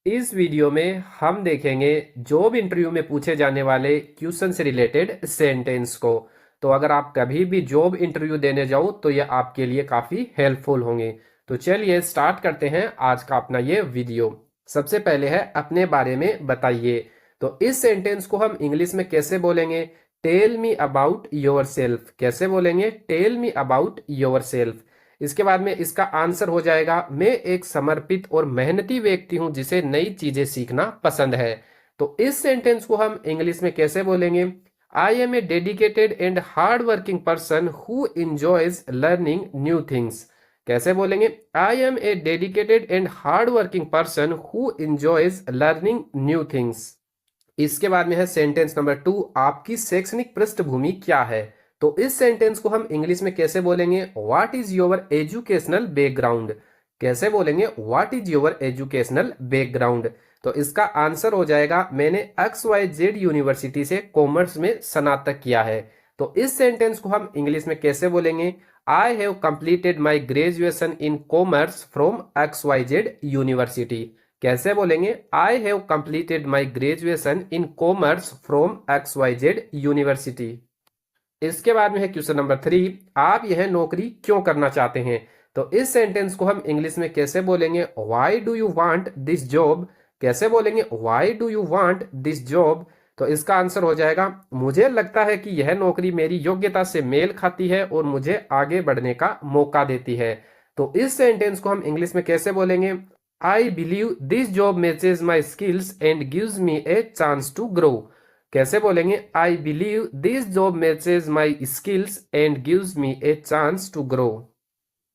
इस वीडियो में हम देखेंगे जॉब इंटरव्यू में पूछे जाने वाले क्वेश्चन से रिलेटेड सेंटेंस को। तो अगर आप कभी भी जॉब इंटरव्यू देने जाओ तो ये आपके लिए काफ़ी हेल्पफुल होंगे। तो चलिए स्टार्ट करते हैं आज का अपना ये वीडियो। सबसे पहले है अपने बारे में बताइए। तो इस सेंटेंस को हम इंग्लिश में कैसे बोलेंगे? Tell me about yourself. कैसे बोलेंगे? Tell me about yourself. इसके बाद में इसका आंसर हो जाएगा, मैं एक समर्पित और मेहनती व्यक्ति हूं जिसे नई चीजें सीखना पसंद है। तो इस सेंटेंस को हम इंग्लिश में कैसे बोलेंगे? I am a dedicated and hard working person who enjoys learning new things. कैसे बोलेंगे? I am a dedicated and hard working person who enjoys learning new things. इसके बाद में है सेंटेंस नंबर 2, आपकी शैक्षणिक पृष्ठभूमि क्या है? तो इस सेंटेंस को हम इंग्लिश में कैसे बोलेंगे? What is your educational background. कैसे बोलेंगे? What is your educational background. तो इसका आंसर हो जाएगा, मैंने XYZ यूनिवर्सिटी से कॉमर्स में स्नातक किया है। तो इस सेंटेंस को हम इंग्लिश में कैसे बोलेंगे? I have completed my graduation in commerce from XYZ university. कैसे बोलेंगे? I have completed my graduation in commerce from XYZ university. इसके बाद में है क्वेश्चन नंबर 3, आप यह नौकरी क्यों करना चाहते हैं? तो इस सेंटेंस को हम इंग्लिश में कैसे बोलेंगे? Why do you want this job. कैसे बोलेंगे? Why do you want this job. तो इसका आंसर हो जाएगा, मुझे लगता है कि यह नौकरी मेरी योग्यता से मेल खाती है और मुझे आगे बढ़ने का मौका देती है। तो इस सेंटेंस को हम इंग्लिश में कैसे बोलेंगे? I believe this job matches my skills and gives me a chance to grow. कैसे बोलेंगे? I believe this job matches my skills and gives me a chance to grow.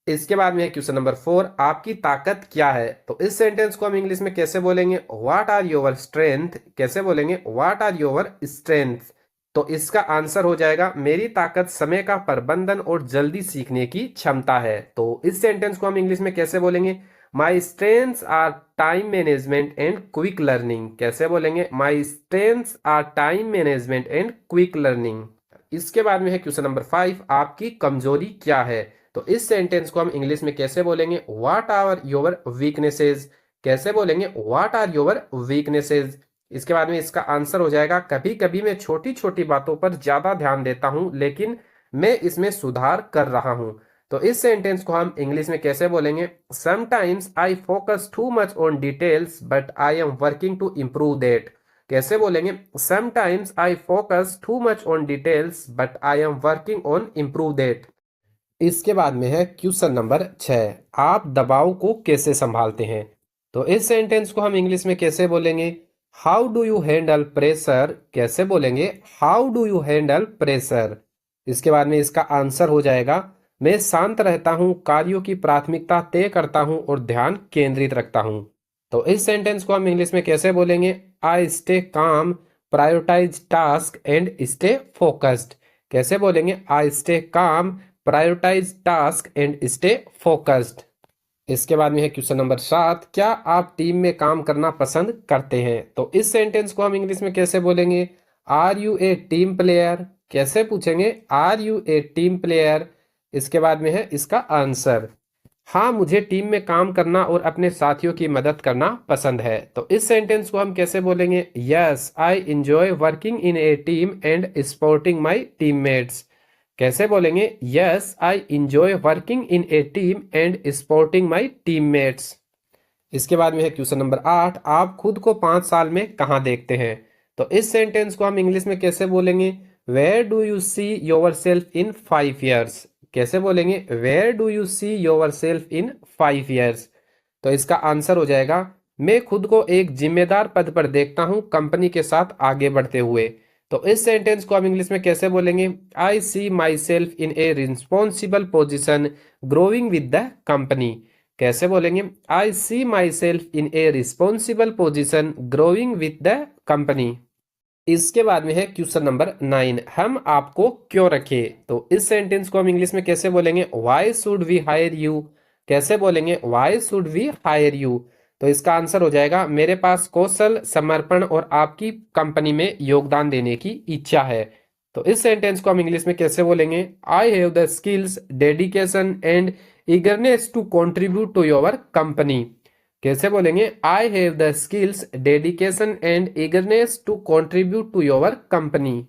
इसके बाद में है क्वेश्चन नंबर 4, आपकी ताकत क्या है? तो इस सेंटेंस को हम इंग्लिश में कैसे बोलेंगे? What are your strength. कैसे बोलेंगे? What are your strength. तो इसका आंसर हो जाएगा, मेरी ताकत समय का प्रबंधन और जल्दी सीखने की क्षमता है। तो इस सेंटेंस को हम इंग्लिश में कैसे बोलेंगे? My strengths are time management and quick learning. कैसे बोलेंगे? My strengths are time management and quick learning. इसके बाद में है क्वेश्चन नंबर 5, आपकी कमजोरी क्या है? तो इस सेंटेंस को हम इंग्लिश में कैसे बोलेंगे? What are your weaknesses. कैसे बोलेंगे? What are your weaknesses. इसके बाद में इसका आंसर हो जाएगा, कभी कभी मैं छोटी छोटी बातों पर ज्यादा ध्यान देता हूं लेकिन मैं इसमें सुधार कर रहा हूं। तो इस सेंटेंस को हम इंग्लिश में कैसे बोलेंगे? Sometimes I focus too much on details but I am working to improve that. कैसे बोलेंगे? Sometimes I focus too much on details but I am working on improve that. इसके बाद में है क्वेश्चन नंबर 6, आप दबाव को कैसे संभालते हैं? तो इस सेंटेंस को हम इंग्लिश में कैसे बोलेंगे? How do you handle pressure. कैसे बोलेंगे? How do you handle pressure. इसके बाद में इसका आंसर हो जाएगा, मैं शांत रहता हूं, कार्यों की प्राथमिकता तय करता हूं और ध्यान केंद्रित रखता हूं। तो इस सेंटेंस को हम इंग्लिश में कैसे बोलेंगे? I stay calm, prioritise task and stay focused. कैसे बोलेंगे? I stay calm, prioritise task and stay focused. इसके बाद में है क्वेश्चन नंबर 7, क्या आप टीम में काम करना पसंद करते हैं? तो इस सेंटेंस को हम इंग्लिश में कैसे बोलेंगे? Are you a team player. कैसे पूछेंगे? Are you a team player. इसके बाद में है इसका आंसर, हाँ मुझे टीम में काम करना और अपने साथियों की मदद करना पसंद है। तो इस सेंटेंस को हम कैसे बोलेंगे? Yes I enjoy working in A team and supporting my teammates. कैसे बोलेंगे? Yes I enjoy working in A team and supporting my teammates. इसके बाद में है क्वेश्चन नंबर 8, आप खुद को 5 साल में कहाँ देखते हैं? तो इस सेंटेंस को हम इंग्लिश में कैसे बोलेंगे? Where do you see yourself in 5 years. कैसे बोलेंगे? Where do you see yourself in 5 years. तो इसका आंसर हो जाएगा, मैं खुद को एक जिम्मेदार पद पर देखता हूं कंपनी के साथ आगे बढ़ते हुए। तो इस सेंटेंस को हम इंग्लिश में कैसे बोलेंगे? I see myself in a responsible position growing with the company. कैसे बोलेंगे? I see myself in a responsible position growing with the company. इसके बाद में है क्वेश्चन नंबर 9, हम आपको क्यों रखें? तो इस सेंटेंस को हम इंग्लिश में कैसे बोलेंगे? Why should we hire you. कैसे बोलेंगे? Why should we hire you. तो इसका आंसर हो जाएगा, मेरे पास कौशल, समर्पण और आपकी कंपनी में योगदान देने की इच्छा है। तो इस सेंटेंस को हम इंग्लिश में कैसे बोलेंगे? I have the skills, dedication and eagerness to contribute to your company. कैसे बोलेंगे? I have the skills, dedication and eagerness to contribute to your company.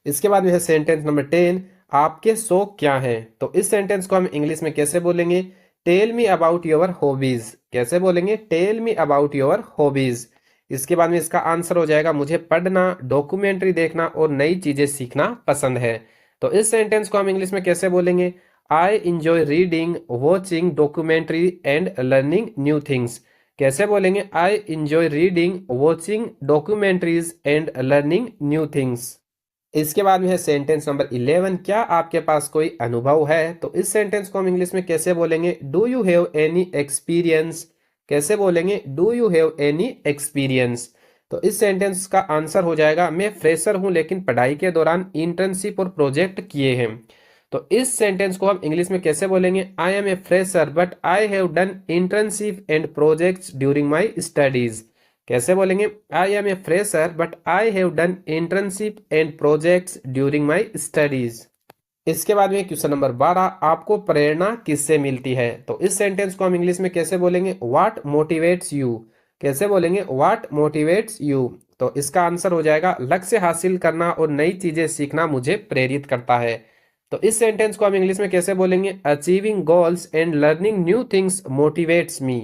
इसके बाद में है सेंटेंस नंबर 10, आपके शौक क्या हैं? तो इस सेंटेंस को हम इंग्लिश में कैसे बोलेंगे? Tell me about your hobbies. कैसे बोलेंगे? Tell me about your hobbies. इसके बाद में इसका आंसर हो जाएगा, मुझे पढ़ना, डॉक्यूमेंट्री देखना और नई चीजें सीखना पसंद है। तो इस सेंटेंस को हम इंग्लिश में कैसे बोलेंगे? I enjoy reading, watching documentary and learning new things. कैसे बोलेंगे? I enjoy reading, watching documentaries and learning new things. इसके बाद में है सेंटेंस नंबर 11, क्या आपके पास कोई अनुभव है? तो इस सेंटेंस को हम इंग्लिश में कैसे बोलेंगे? Do you have any experience. कैसे बोलेंगे? Do you have any experience. तो इस सेंटेंस का आंसर हो जाएगा, मैं फ्रेशर हूं लेकिन पढ़ाई के दौरान इंटर्नशिप और प्रोजेक्ट किए हैं। तो इस सेंटेंस को हम इंग्लिश में कैसे बोलेंगे? I am a fresher but I have done internship and projects during my studies. कैसे बोलेंगे? I am a fresher but I have done internship and projects during my studies. इसके बाद में क्वेश्चन नंबर 12, आपको प्रेरणा किससे मिलती है? तो इस सेंटेंस को हम इंग्लिश में कैसे बोलेंगे? What motivates you. कैसे बोलेंगे? What motivates you. तो इसका आंसर हो जाएगा, लक्ष्य हासिल करना और नई चीजें सीखना मुझे प्रेरित करता है। तो इस सेंटेंस को हम इंग्लिश में कैसे बोलेंगे? Achieving goals and learning new things motivates me.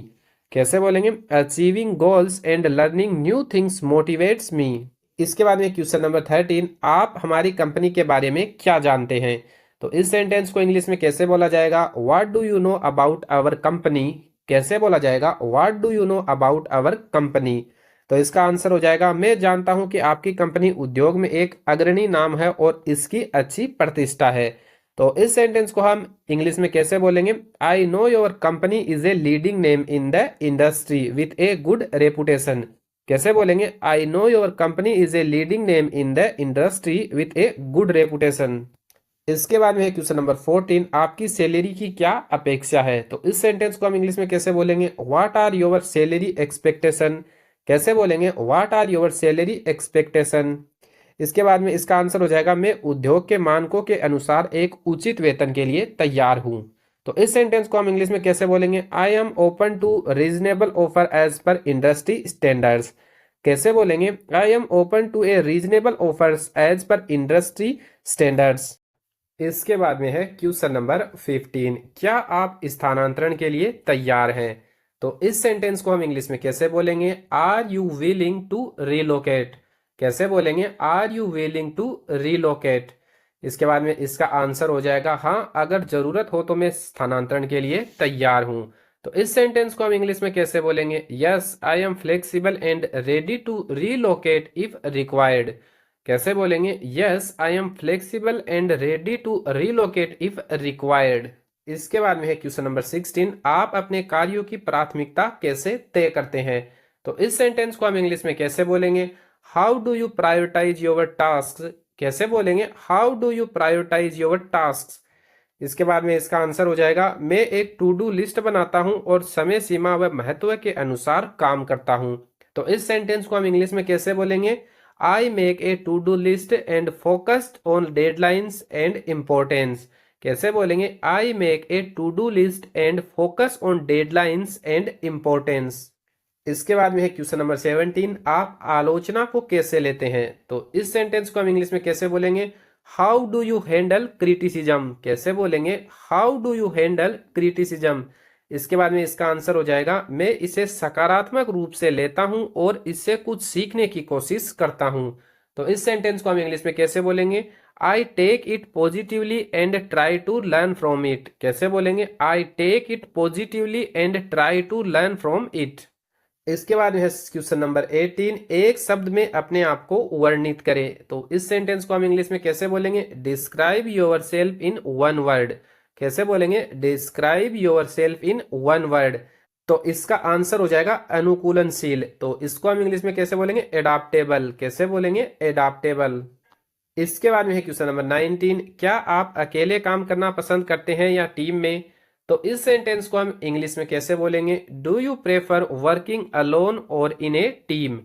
कैसे बोलेंगे? Achieving goals and learning new things motivates me. इसके बाद में क्वेश्चन नंबर 13, आप हमारी कंपनी के बारे में क्या जानते हैं? तो इस सेंटेंस को इंग्लिश में कैसे बोला जाएगा? What do you know about our company. कैसे बोला जाएगा? What do you know about our company. तो इसका आंसर हो जाएगा, मैं जानता हूं कि आपकी कंपनी उद्योग में एक अग्रणी नाम है और इसकी अच्छी प्रतिष्ठा है। तो इस सेंटेंस को हम इंग्लिश में कैसे बोलेंगे? I know your company is a leading name in the industry with a good reputation. कैसे बोलेंगे? I know your company is a leading name in the industry with a good reputation. इसके बाद में है question number 14, आपकी salary की क्या अपेक्षा है? तो इस सेंटेंस को हम इंग्लिश में कैसे बोलेंगे? What are your salary expectation. कैसे बोलेंगे? What are your salary expectation. इसके बाद में इसका आंसर हो जाएगा, मैं उद्योग के मानकों के अनुसार एक उचित वेतन के लिए तैयार हूं। तो इस सेंटेंस को हम इंग्लिश में कैसे बोलेंगे? I am open to reasonable offer as per industry standards. कैसे बोलेंगे? I am open to a reasonable offers as per industry standards. इसके बाद में है क्वेश्चन नंबर 15, क्या आप स्थानांतरण के लिए तैयार हैं? तो इस सेंटेंस को हम इंग्लिश में कैसे बोलेंगे? Are you willing to relocate. कैसे बोलेंगे? Are you willing to relocate. इसके बाद में इसका आंसर हो जाएगा, हाँ अगर जरूरत हो तो मैं स्थानांतरण के लिए तैयार हूं। तो इस सेंटेंस को हम इंग्लिश में कैसे बोलेंगे? Yes I am flexible and ready to relocate if required. कैसे बोलेंगे? Yes I am flexible and ready to relocate if required. इसके बाद में है क्वेश्चन नंबर 16, आप अपने कार्यों की प्राथमिकता कैसे तय करते हैं? तो इस सेंटेंस को हम इंग्लिश में कैसे बोलेंगे? How do you prioritise your task. कैसे बोलेंगे? How do you prioritise your task. इसके बाद में इसका आंसर हो जाएगा, मैं एक टू डू लिस्ट बनाता हूं और समय सीमा व महत्व के अनुसार काम करता हूं। तो इस सेंटेंस को हम इंग्लिश में कैसे बोलेंगे? I make a to do list and focused on deadlines and importance. कैसे बोलेंगे? I make a to do list and focus on deadlines and importance. इसके बाद में है क्वेश्चन नंबर 17, आप आलोचना को कैसे लेते हैं? तो इस सेंटेंस को हम इंग्लिश में कैसे बोलेंगे? How do you handle criticism. कैसे बोलेंगे? How do you handle criticism. इसके बाद में इसका आंसर हो जाएगा, मैं इसे सकारात्मक रूप से लेता हूं और इससे कुछ सीखने की कोशिश करता हूं। तो इस सेंटेंस को हम इंग्लिश में कैसे बोलेंगे? I take it positively and try to learn from it. कैसे बोलेंगे? I take it positively and try to learn from it. इसके बाद में है क्वेश्चन नंबर 18, एक शब्द में अपने आप को वर्णित करें। तो इस सेंटेंस को हम इंग्लिश में कैसे बोलेंगे? Describe your self in one word. कैसे बोलेंगे? Describe your self in one word. तो इसका आंसर हो जाएगा अनुकूलनशील। तो इसको हम इंग्लिश में कैसे बोलेंगे? एडाप्टेबल। कैसे बोलेंगे? एडाप्टेबल। इसके बाद में है क्वेश्चन नंबर 19, क्या आप अकेले काम करना पसंद करते हैं या टीम में? तो इस सेंटेंस को हम इंग्लिश में कैसे बोलेंगे? Do you prefer working alone और इन ए टीम।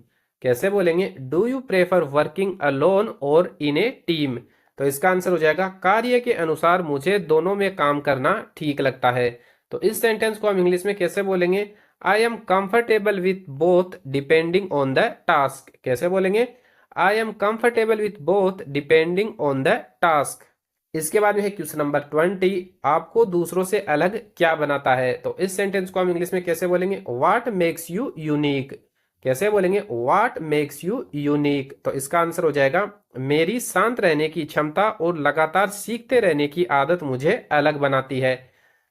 कैसे बोलेंगे? Do you prefer working alone और इन ए टीम। तो इसका आंसर हो जाएगा, कार्य के अनुसार मुझे दोनों में काम करना ठीक लगता है। तो इस सेंटेंस को हम इंग्लिश में कैसे बोलेंगे? I am comfortable with both depending on the task. कैसे बोलेंगे? I am comfortable with both depending on the task. इसके बाद में है क्वेश्चन नंबर 20, आपको दूसरों से अलग क्या बनाता है? तो इस सेंटेंस को हम इंग्लिश में कैसे बोलेंगे? What makes you unique. कैसे बोलेंगे? What makes you unique. तो इसका आंसर हो जाएगा, मेरी शांत रहने की क्षमता और लगातार सीखते रहने की आदत मुझे अलग बनाती है।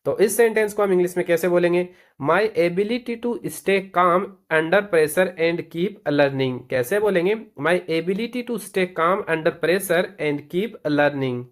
तो इस सेंटेंस को हम इंग्लिश में कैसे बोलेंगे? My ability to stay calm under pressure and keep learning. कैसे बोलेंगे? My ability to stay calm under pressure and keep learning.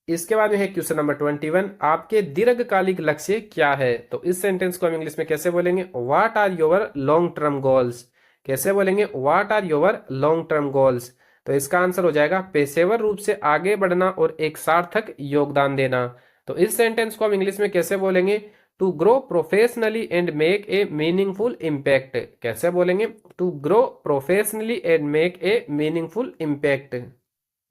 इसके बाद में है क्वेश्चन नंबर 21, आपके दीर्घकालिक लक्ष्य क्या है? तो इस सेंटेंस को हम इंग्लिश में कैसे बोलेंगे? What are your long term goals. कैसे बोलेंगे? What are your long term goals. तो इसका आंसर हो जाएगा, पेशेवर रूप से आगे बढ़ना और एक सार्थक योगदान देना। तो इस सेंटेंस को हम इंग्लिश में कैसे बोलेंगे? To grow professionally and make a meaningful impact. कैसे बोलेंगे? To grow professionally and make a meaningful impact.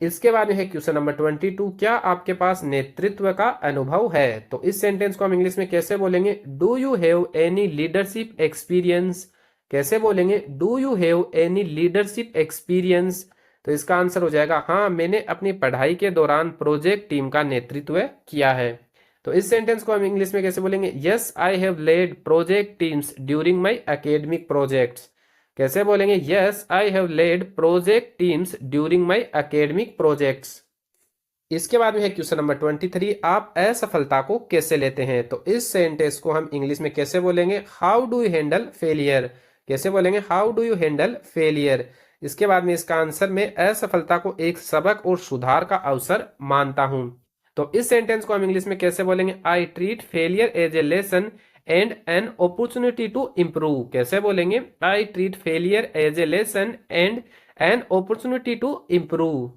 इसके बाद में है क्वेश्चन नंबर 22, क्या आपके पास नेतृत्व का अनुभव है? तो इस सेंटेंस को हम इंग्लिश में कैसे बोलेंगे? Do you have any leadership experience. कैसे बोलेंगे? Do you have any leadership experience. तो इसका आंसर हो जाएगा, हाँ, मैंने अपनी पढ़ाई के दौरान प्रोजेक्ट टीम का नेतृत्व किया है। तो इस सेंटेंस को हम इंग्लिश में कैसे बोलेंगे? Yes I have led project teams during my academic projects. कैसे बोलेंगे? Yes I have led project teams during my academic projects. इसके बाद में है क्वेश्चन नंबर 23, आप असफलता को कैसे लेते हैं? तो इस सेंटेंस को हम इंग्लिश में कैसे बोलेंगे? How do you handle failure. कैसे बोलेंगे? How do you handle failure. इसके बाद में इसका आंसर, मैं असफलता को एक सबक और सुधार का अवसर मानता हूं। तो इस सेंटेंस को हम इंग्लिश में कैसे बोलेंगे? I treat failure as a lesson and an opportunity to improve. कैसे बोलेंगे? I treat failure as a lesson and an opportunity to improve.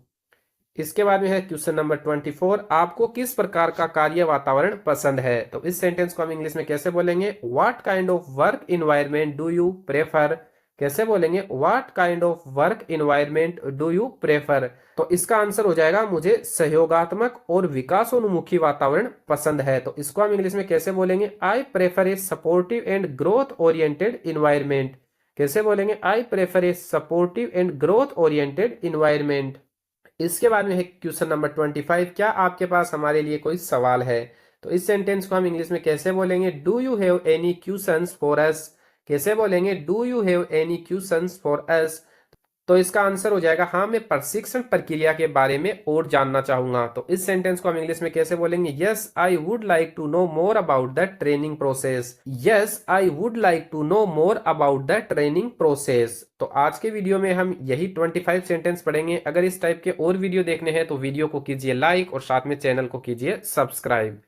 इसके बाद में है क्वेश्चन नंबर 24, आपको किस प्रकार का कार्य वातावरण पसंद है? तो इस सेंटेंस को हम इंग्लिश में कैसे बोलेंगे? What kind of work environment do you prefer. कैसे बोलेंगे? What kind of work environment do you prefer. तो इसका आंसर हो जाएगा, मुझे सहयोगात्मक और विकासोन्मुखी वातावरण पसंद है। तो इसको हम इंग्लिश में कैसे बोलेंगे? I prefer A supportive and growth oriented environment. कैसे बोलेंगे? I prefer A supportive and growth oriented environment. इसके बाद में है क्वेश्चन नंबर 25, क्या आपके पास हमारे लिए कोई सवाल है? तो इस सेंटेंस को हम इंग्लिश में कैसे बोलेंगे? Do you have any questions for us. कैसे बोलेंगे? Do you have any questions for us. तो इसका आंसर हो जाएगा, हाँ, मैं प्रशिक्षण प्रक्रिया के बारे में और जानना चाहूंगा। तो इस सेंटेंस को हम इंग्लिश में कैसे बोलेंगे? Yes I would like to know more about the training process. Yes I would like to know more about the training process. तो आज के वीडियो में हम यही 25 सेंटेंस पढ़ेंगे। अगर इस टाइप के और वीडियो देखने हैं तो वीडियो को कीजिए लाइक और साथ में चैनल को कीजिए सब्सक्राइब।